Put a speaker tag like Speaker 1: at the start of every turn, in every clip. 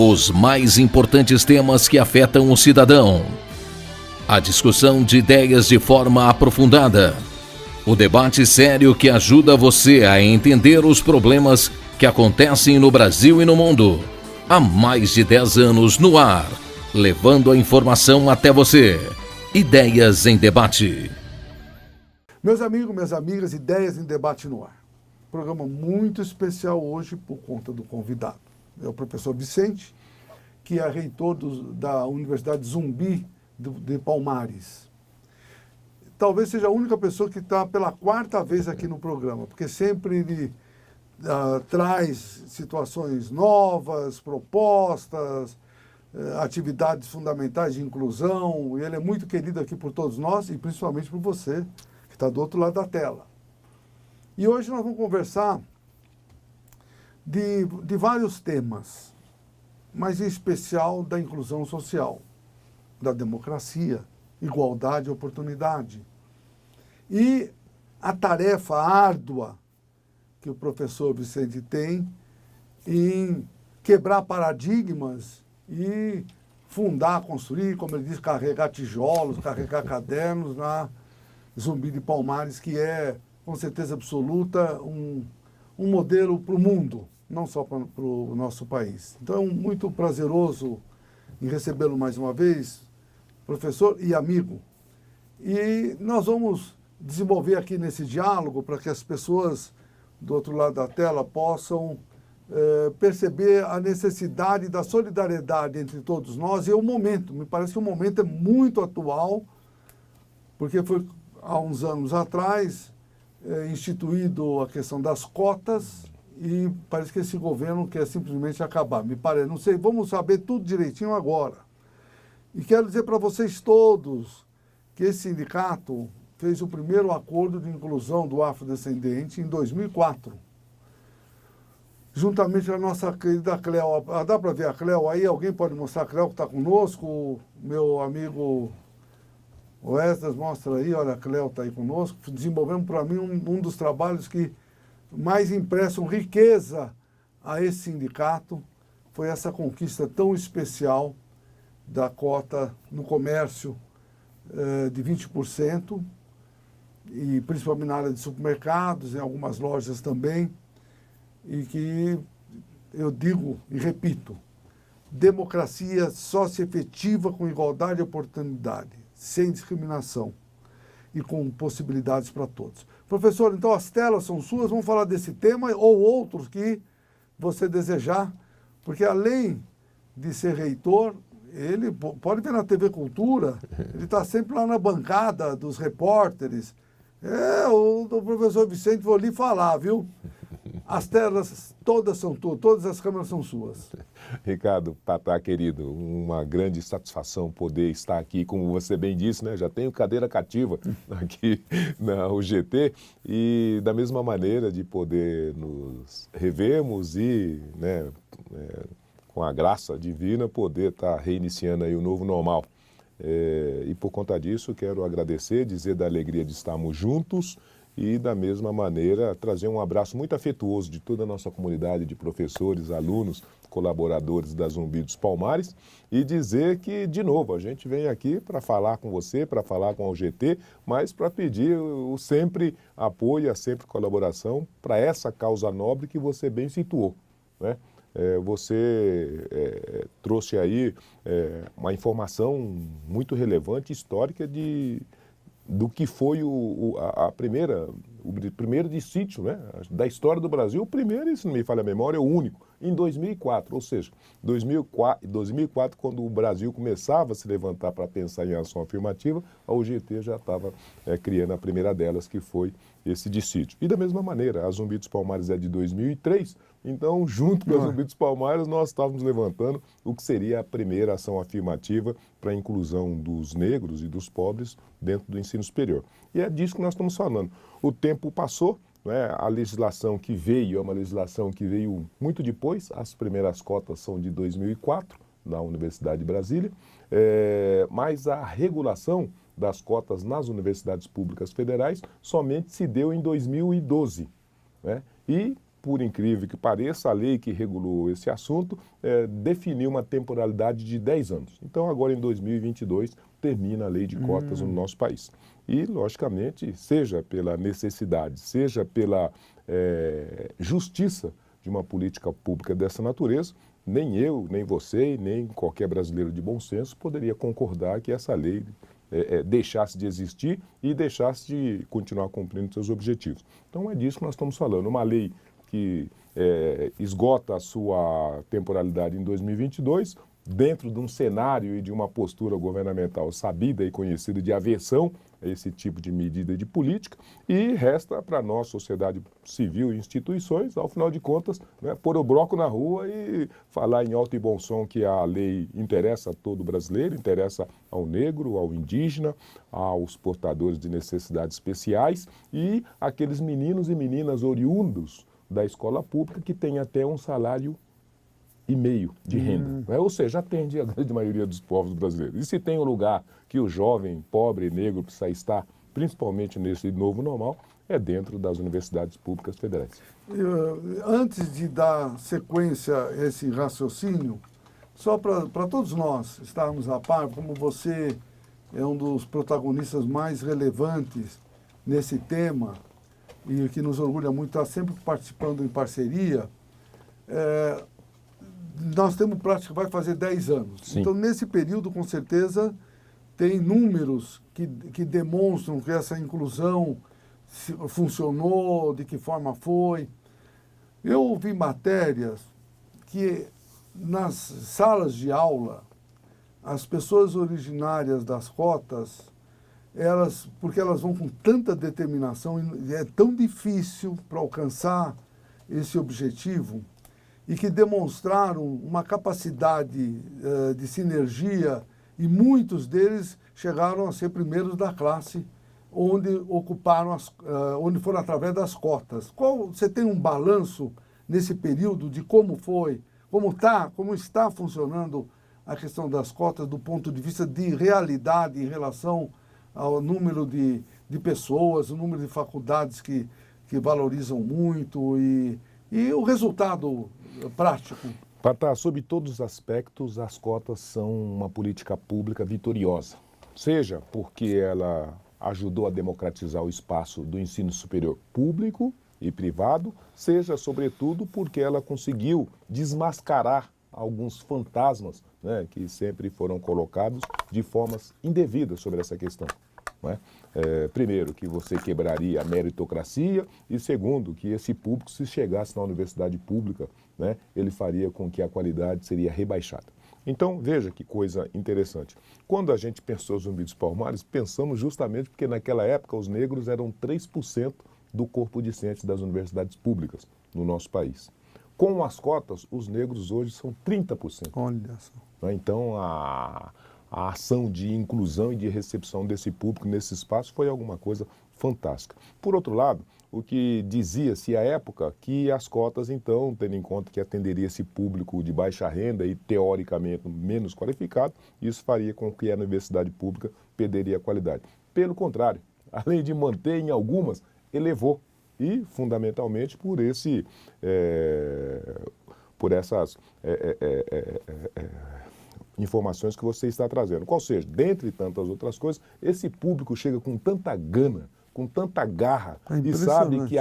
Speaker 1: Os mais importantes temas que afetam o cidadão. A discussão de ideias de forma aprofundada. O debate sério que ajuda você a entender os problemas que acontecem no Brasil e no mundo. Há mais de 10 anos no ar, levando a informação até você. Ideias em Debate.
Speaker 2: Meus amigos, minhas amigas, Ideias em Debate no ar. Programa muito especial hoje por conta do convidado. É o professor Vicente, que é reitor da Universidade Zumbi de Palmares. Talvez seja a única pessoa que está pela 4ª vez aqui no programa, porque sempre ele traz situações novas, propostas, atividades fundamentais de inclusão, e ele é muito querido aqui por todos nós e principalmente por você, que está do outro lado da tela. E hoje nós vamos conversar de vários temas, mas em especial da inclusão social, da democracia, igualdade e oportunidade. E a tarefa árdua que o professor Vicente tem em quebrar paradigmas e fundar, construir, como ele diz, carregar tijolos, carregar cadernos na Zumbi de Palmares, que é, com certeza absoluta, um modelo para o mundo, não só para o nosso país. Então, é muito prazeroso em recebê-lo mais uma vez, professor e amigo. E nós vamos desenvolver aqui nesse diálogo para que as pessoas do outro lado da tela possam perceber a necessidade da solidariedade entre todos nós e o momento. Me parece que o momento é muito atual, porque foi há uns anos atrás instituído a questão das cotas e parece que esse governo quer simplesmente acabar. Me parece, não sei, vamos saber tudo direitinho agora. E quero dizer para vocês todos que esse sindicato fez o primeiro acordo de inclusão do afrodescendente em 2004. Juntamente com a nossa querida Cleo. Dá para ver a Cleo aí? Alguém pode mostrar a Cleo que está conosco? Meu amigo Wesley, mostra aí, olha, a Cleo está aí conosco. Desenvolvemos para mim um dos trabalhos que mais impressam riqueza a esse sindicato. Foi essa conquista tão especial da cota no comércio de 20%, e principalmente na área de supermercados, em algumas lojas também, e que eu digo e repito, democracia socioafetiva com igualdade e oportunidade, sem discriminação e com possibilidades para todos. Professor, então as telas são suas, vamos falar desse tema ou outros que você desejar, porque além de ser reitor, ele pode ver na TV Cultura, ele está sempre lá na bancada dos repórteres. O professor Vicente, vou lhe falar, viu? As telas todas são tuas, todas as câmeras são suas.
Speaker 3: Ricardo, Tatá, querido, uma grande satisfação poder estar aqui, como você bem disse, né? Já tenho cadeira cativa aqui na UGT e da mesma maneira de poder nos revermos e, né, com a graça divina, poder estar reiniciando aí o novo normal. E por conta disso, quero agradecer, dizer da alegria de estarmos juntos e, da mesma maneira, trazer um abraço muito afetuoso de toda a nossa comunidade de professores, alunos, colaboradores da Zumbi dos Palmares e dizer que, de novo, a gente vem aqui para falar com você, para falar com a UGT, mas para pedir o sempre apoio, a sempre colaboração para essa causa nobre que você bem situou, né? Você trouxe aí uma informação muito relevante, histórica, do que foi o primeiro dissídio, né, da história do Brasil. O primeiro, e se não me falha a memória, é o único, em 2004. Ou seja, 2004, quando o Brasil começava a se levantar para pensar em ação afirmativa, a UGT já estava criando a primeira delas, que foi esse dissídio. E da mesma maneira, a Zumbi dos Palmares é de 2003, então, junto com a Zumbi dos Palmares, nós estávamos levantando o que seria a primeira ação afirmativa para a inclusão dos negros e dos pobres dentro do ensino superior. E é disso que nós estamos falando. O tempo passou, né? A legislação que veio é uma legislação que veio muito depois, as primeiras cotas são de 2004, na Universidade de Brasília, mas a regulação das cotas nas universidades públicas federais somente se deu em 2012, né? E por incrível que pareça, a lei que regulou esse assunto definiu uma temporalidade de 10 anos. Então, agora em 2022, termina a lei de cotas no nosso país. E, logicamente, seja pela necessidade, seja pela justiça de uma política pública dessa natureza, nem eu, nem você, nem qualquer brasileiro de bom senso poderia concordar que essa lei deixasse de existir e deixasse de continuar cumprindo seus objetivos. Então é disso que nós estamos falando. Uma lei que esgota a sua temporalidade em 2022, dentro de um cenário e de uma postura governamental sabida e conhecida de aversão a esse tipo de medida de política, e resta para nós, sociedade civil e instituições, ao final de contas, né, pôr o bloco na rua e falar em alto e bom som que a lei interessa a todo brasileiro, interessa ao negro, ao indígena, aos portadores de necessidades especiais e aqueles meninos e meninas oriundos da escola pública que têm até um salário e meio de renda, né? Ou seja, atende a grande maioria dos povos brasileiros. E se tem um lugar que o jovem, pobre, negro precisa estar, principalmente nesse novo normal, é dentro das universidades públicas federais.
Speaker 2: Antes de dar sequência a esse raciocínio, só para todos nós estarmos a par, como você é um dos protagonistas mais relevantes nesse tema e que nos orgulha muito estar sempre participando em parceria, nós temos prática, vai fazer 10 anos.
Speaker 3: Sim.
Speaker 2: Então, nesse período, com certeza, tem números que demonstram que essa inclusão funcionou, de que forma foi. Eu ouvi matérias que nas salas de aula, as pessoas originárias das cotas, porque elas vão com tanta determinação, e é tão difícil para alcançar esse objetivo, e que demonstraram uma capacidade de sinergia, e muitos deles chegaram a ser primeiros da classe, onde ocuparam onde foram através das cotas. Você tem um balanço nesse período de como foi, como está funcionando a questão das cotas do ponto de vista de realidade em relação ao número de pessoas, o número de faculdades que valorizam muito e o resultado prático?
Speaker 3: Patá, sob todos os aspectos, as cotas são uma política pública vitoriosa. Seja porque ela ajudou a democratizar o espaço do ensino superior público e privado, seja, sobretudo, porque ela conseguiu desmascarar alguns fantasmas, né, que sempre foram colocados de formas indevidas sobre essa questão. Não é? Primeiro, que você quebraria a meritocracia, e segundo, que esse público, se chegasse na universidade pública, né, ele faria com que a qualidade seria rebaixada. Então, veja que coisa interessante. Quando a gente pensou em Zumbi dos Palmares, pensamos justamente porque naquela época os negros eram 3% do corpo discente das universidades públicas no nosso país. Com as cotas, os negros hoje são 30%.
Speaker 2: Olha só.
Speaker 3: Então, a ação de inclusão e de recepção desse público nesse espaço foi alguma coisa fantástica. Por outro lado, o que dizia-se à época que as cotas, então, tendo em conta que atenderia esse público de baixa renda e teoricamente menos qualificado, isso faria com que a universidade pública perderia a qualidade. Pelo contrário, além de manter em algumas, elevou. E, fundamentalmente, por essas informações que você está trazendo. Qual seja, dentre tantas outras coisas, esse público chega com tanta gana, com tanta garra, e sabe que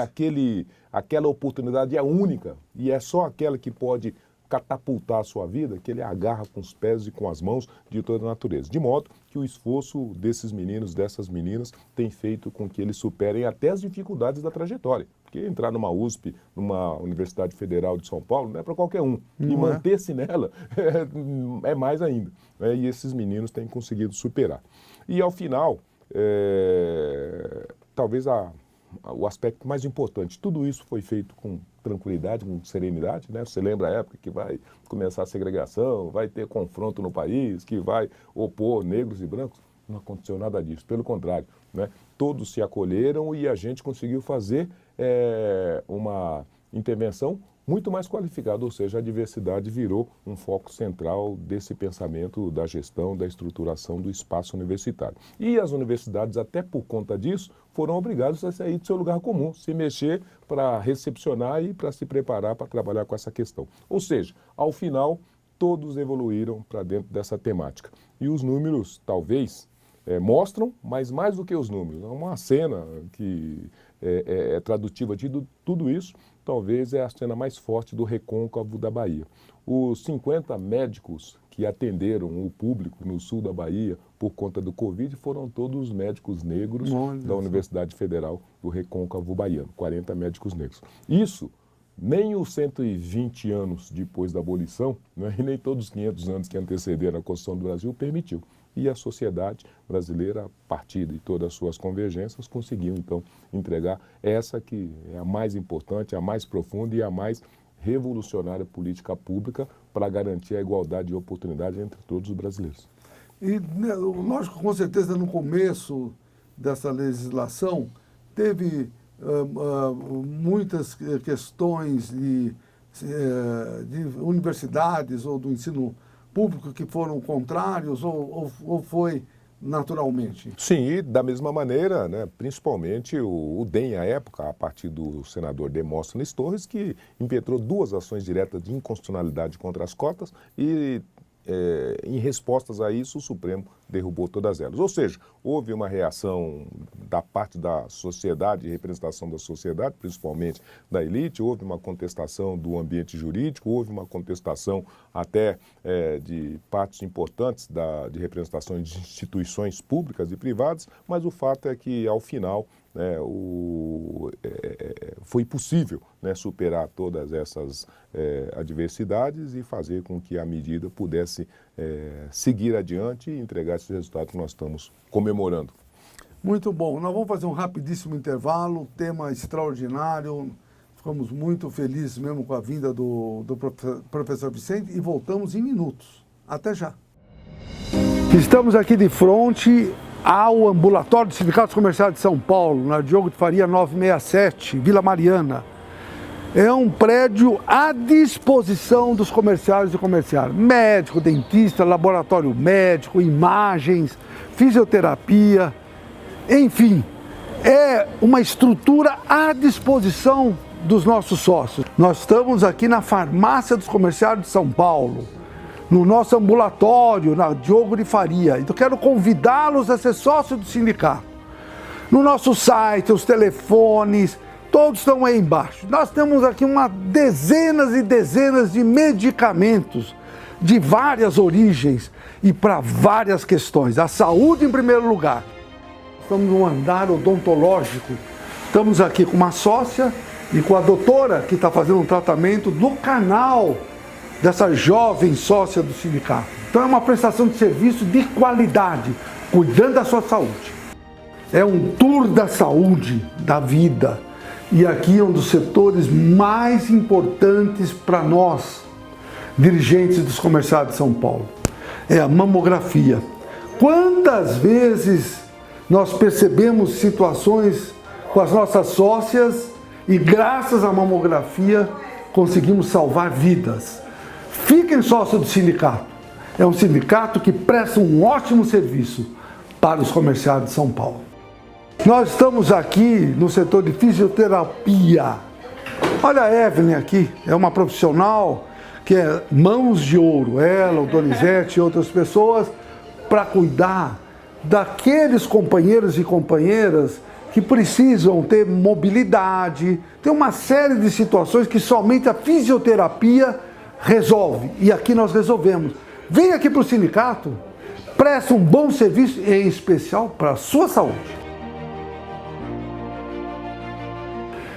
Speaker 3: aquela oportunidade é única e é só aquela que pode catapultar a sua vida, que ele agarra com os pés e com as mãos de toda a natureza. De modo que o esforço desses meninos, dessas meninas, tem feito com que eles superem até as dificuldades da trajetória. Porque entrar numa USP, numa Universidade Federal de São Paulo, não é para qualquer um. E manter-se nela é mais ainda. Né? E esses meninos têm conseguido superar. E ao final, talvez o aspecto mais importante, tudo isso foi feito com tranquilidade, com serenidade, né? Você lembra a época que vai começar a segregação, vai ter confronto no país, que vai opor negros e brancos? Não aconteceu nada disso, pelo contrário, né? Todos se acolheram e a gente conseguiu fazer uma intervenção muito mais qualificado, ou seja, a diversidade virou um foco central desse pensamento da gestão, da estruturação do espaço universitário. E as universidades, até por conta disso, foram obrigadas a sair do seu lugar comum, se mexer para recepcionar e para se preparar para trabalhar com essa questão. Ou seja, ao final, todos evoluíram para dentro dessa temática. E os números, talvez, mostram, mas mais do que os números. Uma cena que é tradutiva de tudo isso, talvez é a cena mais forte do recôncavo da Bahia. Os 50 médicos que atenderam o público no sul da Bahia por conta do Covid foram todos médicos negros da Universidade Federal do Recôncavo Baiano, 40 médicos negros. Isso nem os 120 anos depois da abolição, né, e nem todos os 500 anos que antecederam a Constituição do Brasil permitiu. E a sociedade brasileira, a partir de todas as suas convergências, conseguiu, então, entregar essa que é a mais importante, a mais profunda e a mais revolucionária política pública para garantir a igualdade de oportunidade entre todos os brasileiros.
Speaker 2: E, né, lógico, com certeza, no começo dessa legislação, teve muitas questões de universidades ou do ensino público que foram contrários ou foi naturalmente?
Speaker 3: Sim, e da mesma maneira, né, principalmente o DEM, à época, a partir do senador Demóstenes Torres, que impetrou 2 ações diretas de inconstitucionalidade contra as cotas e, em respostas a isso, o Supremo derrubou todas elas. Ou seja, houve uma reação da parte da sociedade, representação da sociedade, principalmente da elite, houve uma contestação do ambiente jurídico, houve uma contestação até de partes importantes de representação de instituições públicas e privadas, mas o fato é que, ao final, foi possível, né, superar todas essas adversidades e fazer com que a medida pudesse seguir adiante e entregar esse resultado que nós estamos comemorando.
Speaker 2: Muito bom. Nós vamos fazer um rapidíssimo intervalo, tema extraordinário. Ficamos muito felizes mesmo com a vinda do professor Vicente e voltamos em minutos. Até já. Estamos aqui de frente ao ambulatório do Sindicato Comercial de São Paulo, na Diogo de Faria 967, Vila Mariana. É um prédio à disposição dos comerciários e comerciárias. Médico, dentista, laboratório médico, imagens, fisioterapia, enfim. É uma estrutura à disposição dos nossos sócios. Nós estamos aqui na Farmácia dos Comerciários de São Paulo, no nosso ambulatório, na Diogo de Faria. Então, quero convidá-los a ser sócio do sindicato. No nosso site, os telefones, todos estão aí embaixo. Nós temos aqui dezenas e dezenas de medicamentos de várias origens e para várias questões. A saúde em primeiro lugar. Estamos no andar odontológico. Estamos aqui com uma sócia e com a doutora que está fazendo um tratamento do canal dessa jovem sócia do sindicato. Então é uma prestação de serviço de qualidade, cuidando da sua saúde. É um tour da saúde, da vida. E aqui é um dos setores mais importantes para nós, dirigentes dos comerciários de São Paulo. É a mamografia. Quantas vezes nós percebemos situações com as nossas sócias e graças à mamografia conseguimos salvar vidas. Fiquem sócios do sindicato. É um sindicato que presta um ótimo serviço para os comerciários de São Paulo. Nós estamos aqui no setor de fisioterapia. Olha a Evelyn aqui, é uma profissional que é mãos de ouro. Ela, o Donizete e outras pessoas para cuidar daqueles companheiros e companheiras que precisam ter mobilidade. Tem uma série de situações que somente a fisioterapia resolve. E aqui nós resolvemos. Vem aqui para o sindicato, presta um bom serviço, em especial para a sua saúde.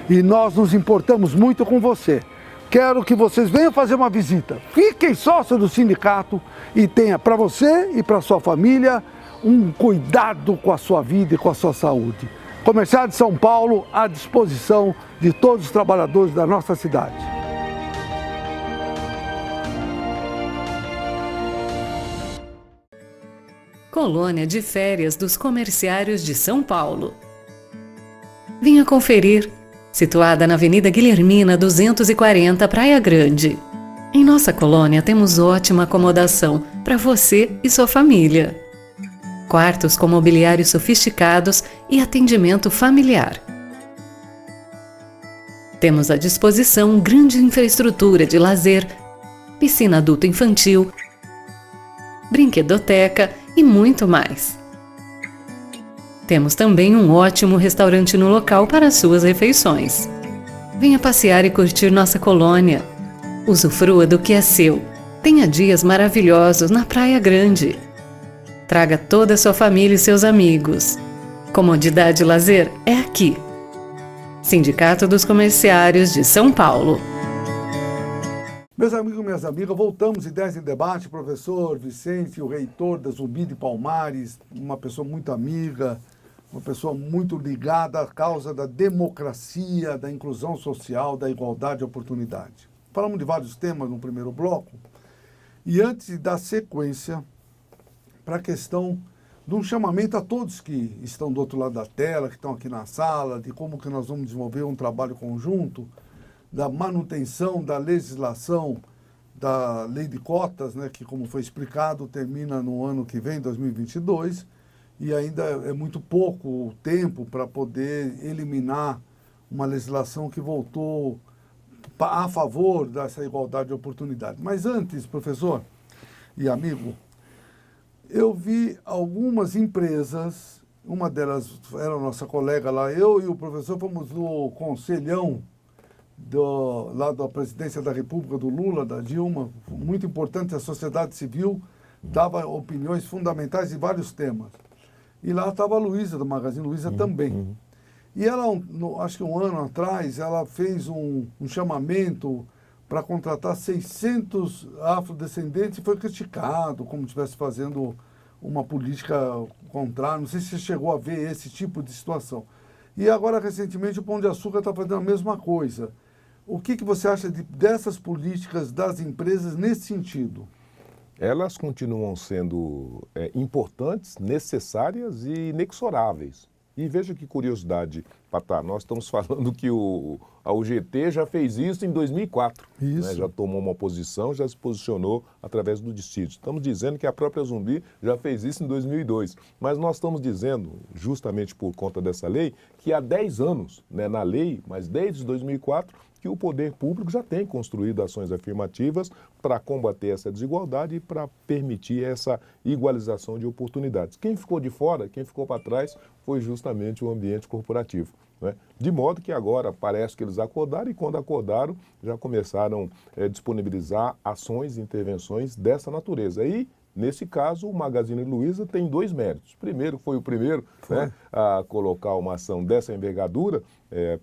Speaker 2: E nós nos importamos muito com você. Quero que vocês venham fazer uma visita. Fiquem sócios do sindicato e tenha para você e para sua família um cuidado com a sua vida e com a sua saúde. Comerciário de São Paulo à disposição de todos os trabalhadores da nossa cidade.
Speaker 4: Colônia de Férias dos Comerciários de São Paulo. Venha conferir. Situada na Avenida Guilhermina 240, Praia Grande. Em nossa colônia temos ótima acomodação para você e sua família. Quartos com mobiliários sofisticados e atendimento familiar. Temos à disposição grande infraestrutura de lazer, piscina adulto-infantil, brinquedoteca e muito mais. Temos também um ótimo restaurante no local para suas refeições. Venha passear e curtir nossa colônia. Usufrua do que é seu. Tenha dias maravilhosos na Praia Grande. Traga toda a sua família e seus amigos. Comodidade e lazer é aqui. Sindicato dos Comerciários de São Paulo.
Speaker 2: Meus amigos e minhas amigas, voltamos Ideias em Debate, professor Vicente, o reitor da Zumbi de Palmares, uma pessoa muito amiga, uma pessoa muito ligada à causa da democracia, da inclusão social, da igualdade de oportunidade. Falamos de vários temas no primeiro bloco, e antes de dar sequência para a questão de um chamamento a todos que estão do outro lado da tela, que estão aqui na sala, de como que nós vamos desenvolver um trabalho conjunto, da manutenção da legislação da lei de cotas, né, que, como foi explicado, termina no ano que vem, 2022, e ainda é muito pouco o tempo para poder eliminar uma legislação que voltou a favor dessa igualdade de oportunidade. Mas antes, professor e amigo, eu vi algumas empresas, uma delas era a nossa colega lá, eu e o professor fomos no conselhão lá da presidência da República, do Lula, da Dilma, muito importante, a sociedade civil dava opiniões fundamentais em vários temas. E lá estava a Luiza, do Magazine Luiza, também. E ela, acho que um ano atrás, ela fez um chamamento para contratar 600 afrodescendentes e foi criticado, como se estivesse fazendo uma política contrária. Não sei se você chegou a ver esse tipo de situação. E agora, recentemente, o Pão de Açúcar está fazendo a mesma coisa. O que você acha dessas políticas das empresas nesse sentido?
Speaker 3: Elas continuam sendo importantes, necessárias e inexoráveis. E veja que curiosidade, Patá, nós estamos falando que a UGT já fez isso em 2004.
Speaker 2: Isso.
Speaker 3: Né? Já tomou uma posição, já se posicionou através do dissídio. Estamos dizendo que a própria Zumbi já fez isso em 2002. Mas nós estamos dizendo, justamente por conta dessa lei, que há 10 anos, né, na lei, mas desde 2004, que o poder público já tem construído ações afirmativas para combater essa desigualdade e para permitir essa igualização de oportunidades. Quem ficou de fora, quem ficou para trás, foi justamente o ambiente corporativo. Né? De modo que agora parece que eles acordaram e quando acordaram já começaram a disponibilizar ações e intervenções dessa natureza. E, nesse caso, o Magazine Luiza tem 2 méritos. Primeiro, foi o primeiro né, a colocar uma ação dessa envergadura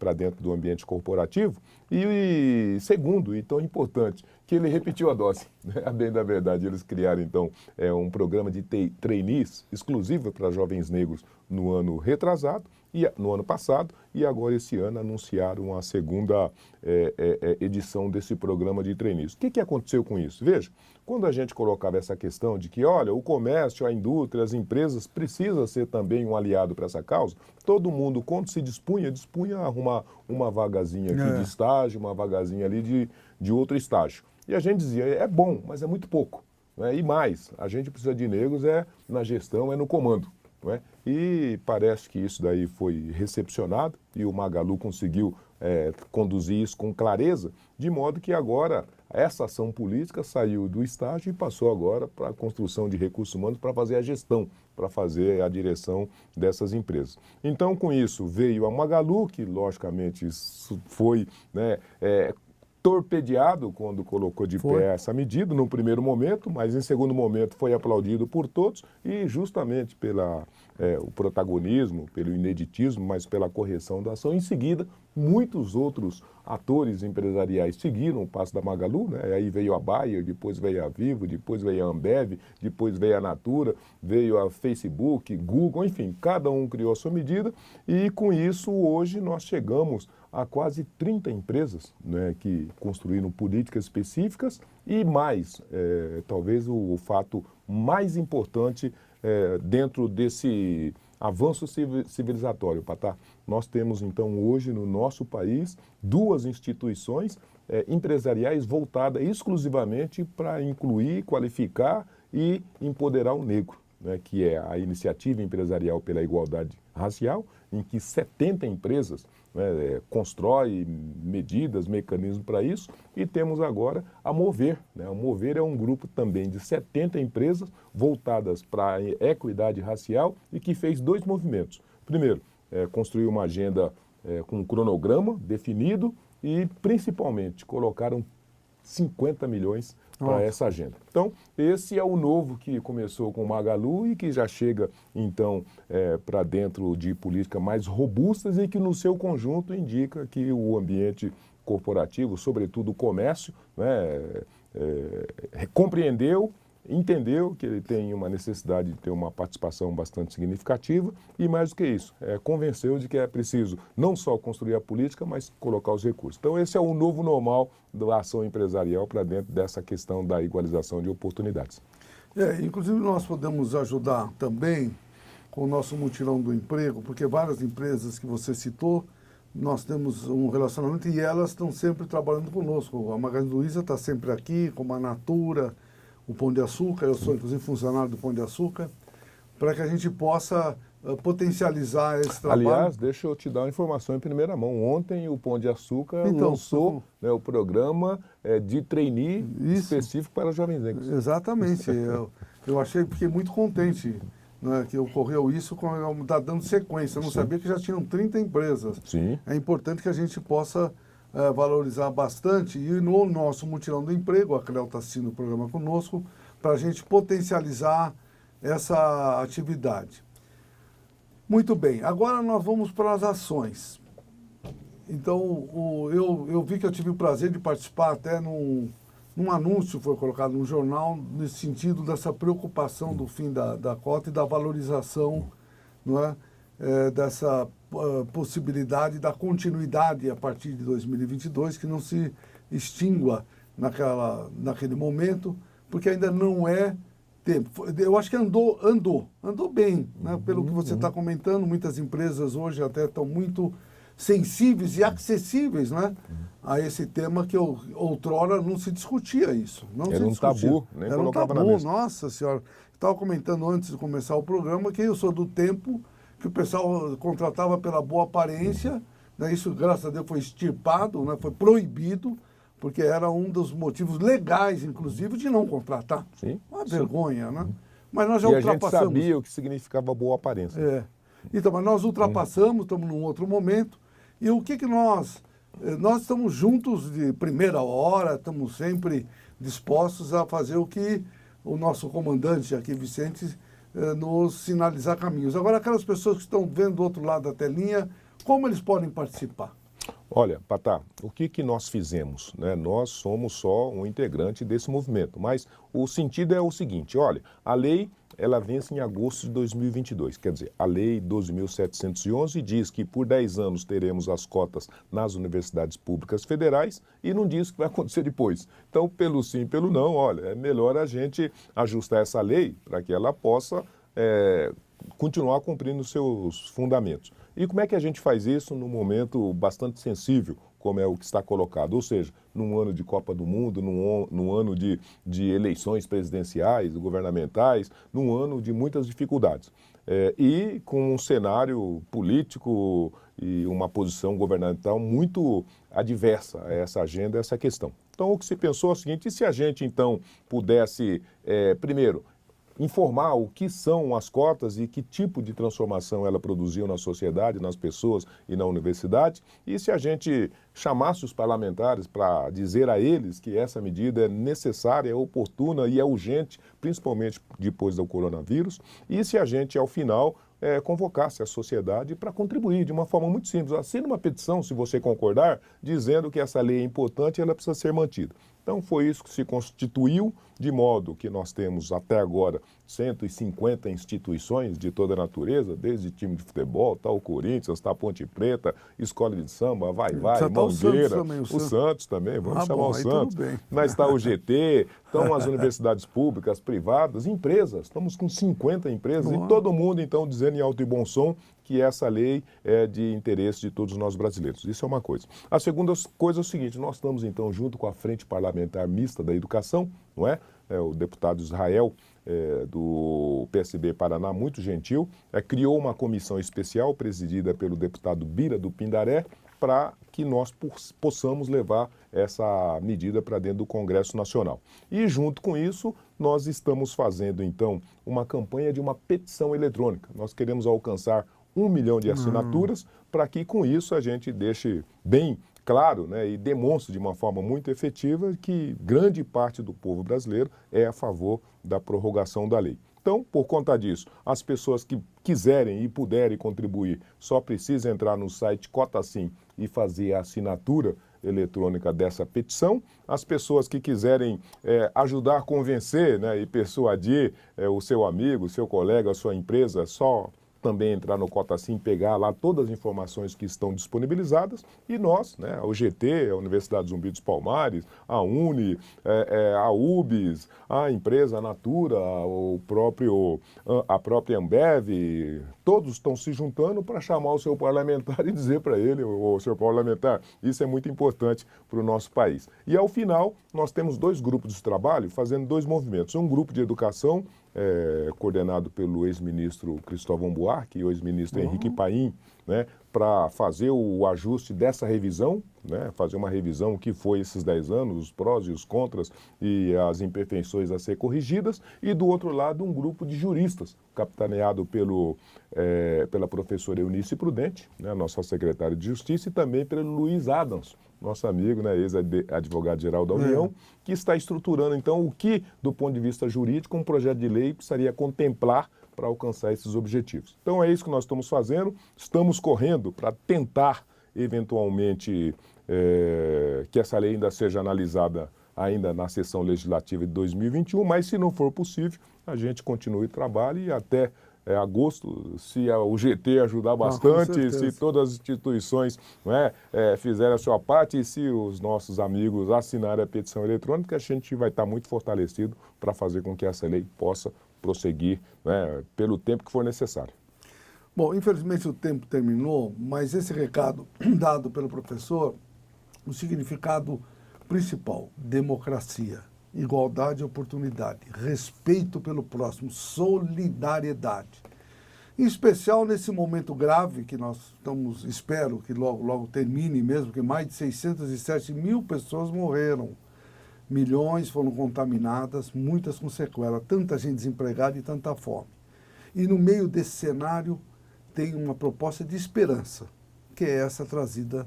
Speaker 3: para dentro do ambiente corporativo. E segundo, e tão importante, que ele repetiu a dose. A bem da verdade, eles criaram, então, um programa de trainees exclusivo para jovens negros no ano retrasado, no ano passado, e agora esse ano anunciaram a segunda edição desse programa de trainees. O que aconteceu com isso? Veja, quando a gente colocava essa questão de que, olha, o comércio, a indústria, as empresas precisam ser também um aliado para essa causa, todo mundo, quando se dispunha a arrumar uma vagazinha aqui de estágio, uma vagazinha ali de outro estágio. E a gente dizia, é bom, mas é muito pouco. Né? E mais, a gente precisa de negros na gestão, no comando. Não é? E parece que isso daí foi recepcionado e o Magalu conseguiu conduzir isso com clareza, de modo que agora essa ação política saiu do estágio e passou agora para a construção de recursos humanos para fazer a gestão, para fazer a direção dessas empresas. Então, com isso, veio a Magalu, que logicamente foi torpedeado quando colocou de pé essa medida, no primeiro momento, mas em segundo momento foi aplaudido por todos e justamente pelo protagonismo, pelo ineditismo, mas pela correção da ação. Em seguida, muitos outros atores empresariais seguiram o passo da Magalu, né? Aí veio a Bayer, depois veio a Vivo, depois veio a Ambev, depois veio a Natura, veio a Facebook, Google, enfim, cada um criou a sua medida e com isso hoje nós chegamos a quase 30 empresas, né, que construíram políticas específicas e mais, talvez o fato mais importante dentro desse Avanço civilizatório, Patá. Nós temos, então, hoje no nosso país, 2 instituições empresariais voltadas exclusivamente para incluir, qualificar e empoderar o negro, né, que é a Iniciativa Empresarial pela Igualdade Racial, em que 70 empresas, né, constroem medidas, mecanismos para isso, e temos agora a Mover. Né? A Mover é um grupo também de 70 empresas voltadas para a equidade racial e que fez 2 movimentos. Primeiro, construiu uma agenda com um cronograma definido e, principalmente, colocaram 50 milhões para essa agenda. Então, esse é o novo que começou com o Magalu e que já chega, então, para dentro de políticas mais robustas e que, no seu conjunto, indica que o ambiente corporativo, sobretudo o comércio, né, compreendeu, entendeu que ele tem uma necessidade de ter uma participação bastante significativa e, mais do que isso, convenceu de que é preciso não só construir a política, mas colocar os recursos. Então, esse é o novo normal da ação empresarial para dentro dessa questão da igualização de oportunidades.
Speaker 2: Inclusive, nós podemos ajudar também com o nosso mutirão do emprego, porque várias empresas que você citou, nós temos um relacionamento e elas estão sempre trabalhando conosco. A Magazine Luiza está sempre aqui, como a Natura, o Pão de Açúcar, eu sou inclusive funcionário do Pão de Açúcar, para que a gente possa potencializar esse trabalho.
Speaker 3: Aliás, deixa eu te dar uma informação em primeira mão. Ontem o Pão de Açúcar lançou o programa de trainee específico para jovens negros.
Speaker 2: Exatamente. Fiquei muito contente, né, que ocorreu isso, está dando sequência. Eu não sabia que já tinham 30 empresas.
Speaker 3: Sim.
Speaker 2: É importante que a gente possa valorizar bastante e no nosso mutirão do emprego, a CREL está assistindo o programa conosco, para a gente potencializar essa atividade. Muito bem, agora nós vamos para as ações. Então, eu vi que eu tive o prazer de participar até num anúncio que foi colocado no jornal, nesse sentido dessa preocupação do fim da cota e da valorização, não é, dessa possibilidade da continuidade a partir de 2022, que não se extingua naquele momento, porque ainda não é tempo. Eu acho que andou bem, né? Pelo que você está comentando, muitas empresas hoje até estão muito sensíveis e acessíveis, né, a esse tema que outrora não se discutia isso.
Speaker 3: Era um tabu, nem colocava na mesa.
Speaker 2: Nossa senhora. Estava comentando antes de começar o programa que eu sou do tempo que o pessoal contratava pela boa aparência, né? Isso, graças a Deus, foi extirpado, né? Foi proibido, porque era um dos motivos legais, inclusive, de não contratar.
Speaker 3: Sim.
Speaker 2: Uma vergonha, né? Mas nós já
Speaker 3: e
Speaker 2: ultrapassamos.
Speaker 3: A gente sabia o que significava boa aparência.
Speaker 2: Então, mas nós ultrapassamos, estamos num outro momento. E o que nós estamos juntos de primeira hora, estamos sempre dispostos a fazer o que o nosso comandante aqui, Vicente, nos sinalizar caminhos. Agora, aquelas pessoas que estão vendo do outro lado da telinha, como eles podem participar?
Speaker 3: Olha, Patá, o que nós fizemos? Né? Nós somos só um integrante desse movimento, mas o sentido é o seguinte, olha, a lei ela vence em agosto de 2022, quer dizer, a lei 12.711 diz que por 10 anos teremos as cotas nas universidades públicas federais e não diz o que vai acontecer depois. Então, pelo sim, pelo não, olha, é melhor a gente ajustar essa lei para que ela possa continuar cumprindo seus fundamentos. E como é que a gente faz isso num momento bastante sensível, como é o que está colocado? Ou seja, num ano de Copa do Mundo, num ano de eleições presidenciais, governamentais, num ano de muitas dificuldades. E com um cenário político e uma posição governamental muito adversa a essa agenda, a essa questão. Então, o que se pensou é o seguinte, e se a gente, então, pudesse, primeiro, informar o que são as cotas e que tipo de transformação ela produziu na sociedade, nas pessoas e na universidade. E se a gente chamasse os parlamentares para dizer a eles que essa medida é necessária, é oportuna e é urgente, principalmente depois do coronavírus. E se a gente, ao final, convocasse a sociedade para contribuir de uma forma muito simples. Assine uma petição, se você concordar, dizendo que essa lei é importante e ela precisa ser mantida. Então foi isso que se constituiu, de modo que nós temos até agora 150 instituições de toda a natureza, desde time de futebol, tá o Corinthians, tá a Ponte Preta, escola de samba, vai, Mangueira, o Santos também, vamos chamar o Santos. Mas está o GT, estão as universidades públicas, privadas, empresas, estamos com 50 empresas e todo mundo então dizendo em alto e bom som que essa lei é de interesse de todos nós brasileiros. Isso é uma coisa. A segunda coisa é o seguinte, nós estamos então junto com a Frente Parlamentar Mista da Educação, não é? O deputado Israel, do PSB Paraná, muito gentil, criou uma comissão especial presidida pelo deputado Bira do Pindaré para que nós possamos levar essa medida para dentro do Congresso Nacional. E junto com isso, nós estamos fazendo então uma campanha de uma petição eletrônica. Nós queremos alcançar 1 milhão de assinaturas para que com isso a gente deixe bem claro, né, e demonstre de uma forma muito efetiva que grande parte do povo brasileiro é a favor da prorrogação da lei. Então, por conta disso, as pessoas que quiserem e puderem contribuir só precisam entrar no site Cotacim e fazer a assinatura eletrônica dessa petição. As pessoas que quiserem ajudar a convencer, né, e persuadir o seu amigo, o seu colega, a sua empresa, só também entrar no Cotacim, pegar lá todas as informações que estão disponibilizadas e nós, né, a UGT, a Universidade Zumbi dos Palmares, a Uni, a UBS, a empresa a Natura, a própria Ambev, todos estão se juntando para chamar o seu parlamentar e dizer para ele, o seu parlamentar, isso é muito importante para o nosso país. E ao final, nós temos 2 grupos de trabalho fazendo 2 movimentos. Um grupo de educação, coordenado pelo ex-ministro Cristóvão Buarque e o ex-ministro Henrique Paim, né, para fazer o ajuste dessa revisão, né, fazer uma revisão que foi esses 10 anos, os prós e os contras e as imperfeições a ser corrigidas, e do outro lado um grupo de juristas, capitaneado pela professora Eunice Prudente, né, nossa secretária de Justiça, e também pelo Luiz Adams, nosso amigo, né, ex-advogado-geral da União, que está estruturando, então, o que, do ponto de vista jurídico, um projeto de lei precisaria contemplar para alcançar esses objetivos. Então, é isso que nós estamos fazendo, estamos correndo para tentar, eventualmente, que essa lei ainda seja analisada ainda na sessão legislativa de 2021, mas, se não for possível, a gente continue o trabalho e até agosto, se o GT ajudar bastante, se todas as instituições, não fizerem a sua parte e se os nossos amigos assinarem a petição eletrônica, a gente vai estar muito fortalecido para fazer com que essa lei possa prosseguir, né, pelo tempo que for necessário.
Speaker 2: Bom, infelizmente o tempo terminou, mas esse recado dado pelo professor, o significado principal, democracia, igualdade e oportunidade, respeito pelo próximo, solidariedade. Em especial nesse momento grave que nós estamos, espero que logo termine mesmo, porque mais de 607 mil pessoas morreram, milhões foram contaminadas, muitas com sequela, tanta gente desempregada e tanta fome. E no meio desse cenário tem uma proposta de esperança, que é essa trazida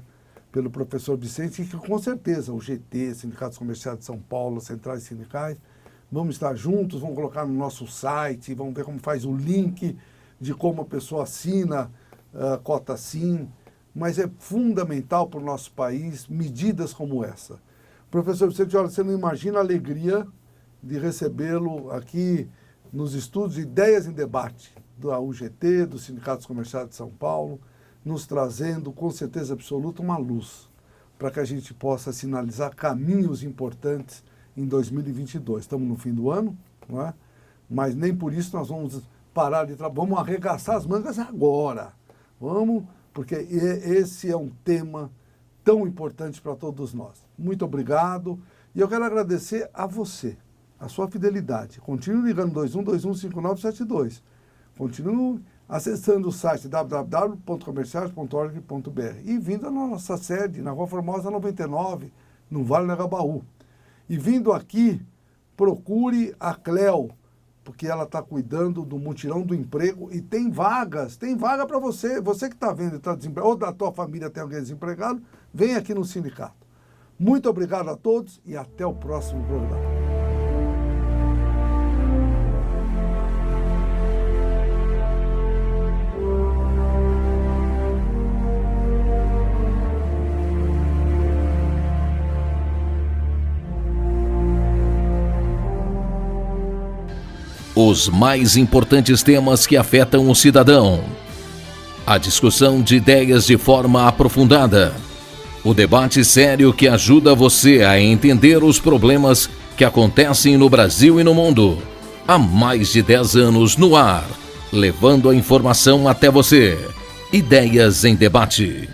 Speaker 2: pelo professor Vicente, e que com certeza o GT, Sindicatos Comerciais de São Paulo, centrais sindicais, vamos estar juntos, vamos colocar no nosso site, vamos ver como faz o link de como a pessoa assina a Cotacim, mas é fundamental para o nosso país medidas como essa. Professor Vicente, olha, você não imagina a alegria de recebê-lo aqui nos estúdios Ideias em Debate, da UGT, dos Sindicatos Comerciais de São Paulo, nos trazendo, com certeza absoluta, uma luz para que a gente possa sinalizar caminhos importantes em 2022. Estamos no fim do ano, não é? Mas nem por isso nós vamos parar de trabalhar. Vamos arregaçar as mangas agora. Vamos, porque esse é um tema tão importante para todos nós. Muito obrigado. E eu quero agradecer a você, a sua fidelidade. Continue ligando 21215972. Continue acessando o site www.comerciais.org.br e vindo à nossa sede na Rua Formosa 99, no Vale do Agabaú. E vindo aqui, procure a Cleo, porque ela está cuidando do mutirão do emprego e tem vaga para você. Você que está vendo e está desempregado, ou da tua família tem alguém desempregado, vem aqui no sindicato. Muito obrigado a todos e até o próximo programa.
Speaker 1: os mais importantes temas que afetam o cidadão. A discussão de ideias de forma aprofundada. O debate sério que ajuda você a entender os problemas que acontecem no Brasil e no mundo. Há mais de 10 anos no ar, levando a informação até você. Ideias em Debate.